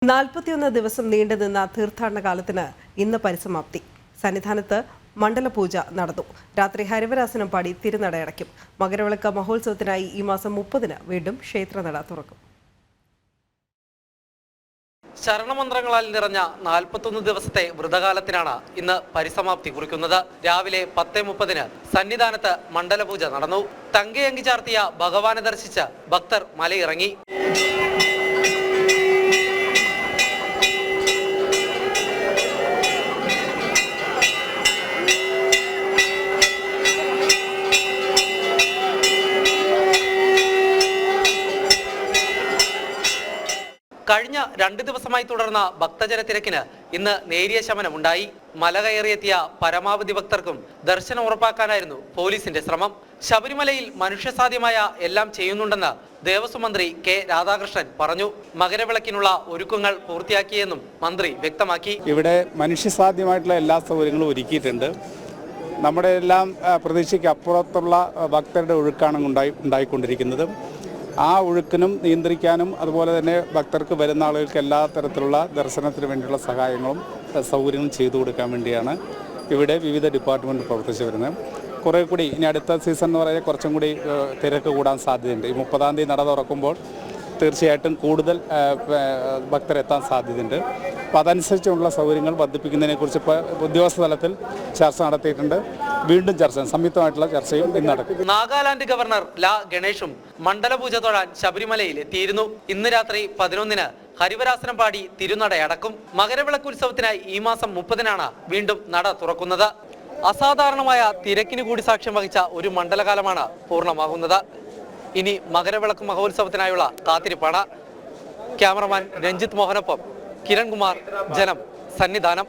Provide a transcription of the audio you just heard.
41 ദിവസം നീണ്ടുനിന്ന തീർത്ഥാടന കാലത്തിന് ഇന്ന് പരിസമാപ്തി. സന്നിധാനത്ത് മണ്ഡലപൂജ നടന്നു. രാത്രി ഹരിവരാസനം പാടി തിരുനടയടയ്ക്കും. മകരവിളക്ക് മഹോത്സവത്തിനായി ഈ മാസം 30-ന് വീണ്ടും ക്ഷേത്രനട തുറക്കും. ശരണമന്ത്രങ്ങളാൽ നിറഞ്ഞ 41 ദിവസത്തെ വ്രതകാലത്തിനാണ് ഇന്ന് പരിസമാപ്തി കുറിക്കുന്നത്. രാവിലെ 10:30-ന് സന്നിധാനത്ത് മണ്ഡലപൂജ നടന്നു. തങ്കയങ്കി ചാർത്തിയ ഭഗവാനെ ദർശിച്ച് ഭക്തർ മലയിറങ്ങി. കഴിഞ്ഞ 2 ദിവസമായി തുടർന്ന ഭക്തജന തിരക്കിന് ഇന്ന് നേരിയ ശമനമുണ്ടായി. മല കയറിയെത്തിയ പരമാവധി ഭക്തർക്കും ദർശനം ഉറപ്പാക്കാനായിരുന്നു പോലീസിന്റെ ശ്രമം. ശബരിമലയിൽ മനുഷ്യസാധ്യമായ എല്ലാം ചെയ്യുന്നുണ്ടെന്ന് ദേവസ്വം മന്ത്രി കെ രാധാകൃഷ്ണൻ പറഞ്ഞു. മകരവിളക്കിനുള്ള ഒരുക്കങ്ങൾ പൂർത്തിയാക്കിയെന്നും മന്ത്രി വ്യക്തമാക്കി. ഇവിടെ മനുഷ്യസാധ്യമായിട്ടുള്ള എല്ലാ സൗകര്യങ്ങളും ഒരുക്കിയിട്ടുണ്ട്. നമ്മുടെ എല്ലാം പ്രതീക്ഷയ്ക്ക് അപ്പുറത്തുള്ള ഭക്തരുടെ ഒഴുക്കാണ് ഉണ്ടായിക്കൊണ്ടിരിക്കുന്നത്. ആ ഒഴുക്കിനും നിയന്ത്രിക്കാനും അതുപോലെ തന്നെ ഭക്തർക്ക് വരുന്ന ആളുകൾക്ക് എല്ലാ തരത്തിലുള്ള ദർശനത്തിന് വേണ്ടിയുള്ള സഹായങ്ങളും സൗകര്യങ്ങളും ചെയ്തു കൊടുക്കാൻ വേണ്ടിയാണ് ഇവിടെ വിവിധ ഡിപ്പാർട്ട്മെൻറ്റ് പ്രവർത്തിച്ചു വരുന്നത്. കുറേ കൂടി ഇനി അടുത്ത സീസൺ എന്ന് പറയുന്നത് കുറച്ചും കൂടി തിരക്ക് കൂടാൻ സാധ്യതയുണ്ട്. ഈ 30-ാം തീയതി നട തുറക്കുമ്പോൾ തീർച്ചയായിട്ടും കൂടുതൽ ഭക്തരെത്താൻ സാധ്യതയുണ്ട്. അപ്പോൾ അതനുസരിച്ചുള്ള സൗകര്യങ്ങൾ വർദ്ധിപ്പിക്കുന്നതിനെക്കുറിച്ച് ഇപ്പോൾ ഉദ്യോഗസ്ഥ തലത്തിൽ ചർച്ച നടത്തിയിട്ടുണ്ട്. വീണ്ടും സംയുക്തമായിട്ടുള്ള ചർച്ചയും ഇന്ന് നടക്കും. നാഗാലാൻഡ് ഗവർണർ ലാ ഗണേഷും മണ്ഡലപൂജ തൊഴാൻ ശബരിമലയിൽ എത്തിയിരുന്നു. ഇന്ന് രാത്രി 11-ന് ഹരിവരാസനം പാടി തിരുനടയടക്കും. മകരവിളക്ക് ഉത്സവത്തിനായി ഈ മാസം 30-നാണ് വീണ്ടും നട തുറക്കുന്നത്. അസാധാരണമായ തിരക്കിന് കൂടി സാക്ഷ്യം വഹിച്ച ഒരു മണ്ഡലകാലമാണ് പൂർണ്ണമാകുന്നത്. ഇനി മകരവിളക്ക് മഹോത്സവത്തിനായുള്ള കാത്തിരിപ്പാണ്. ക്യാമറമാൻ രഞ്ജിത്ത് മോഹനൊപ്പം കിരൺകുമാർ, ജനം, സന്നിധാനം.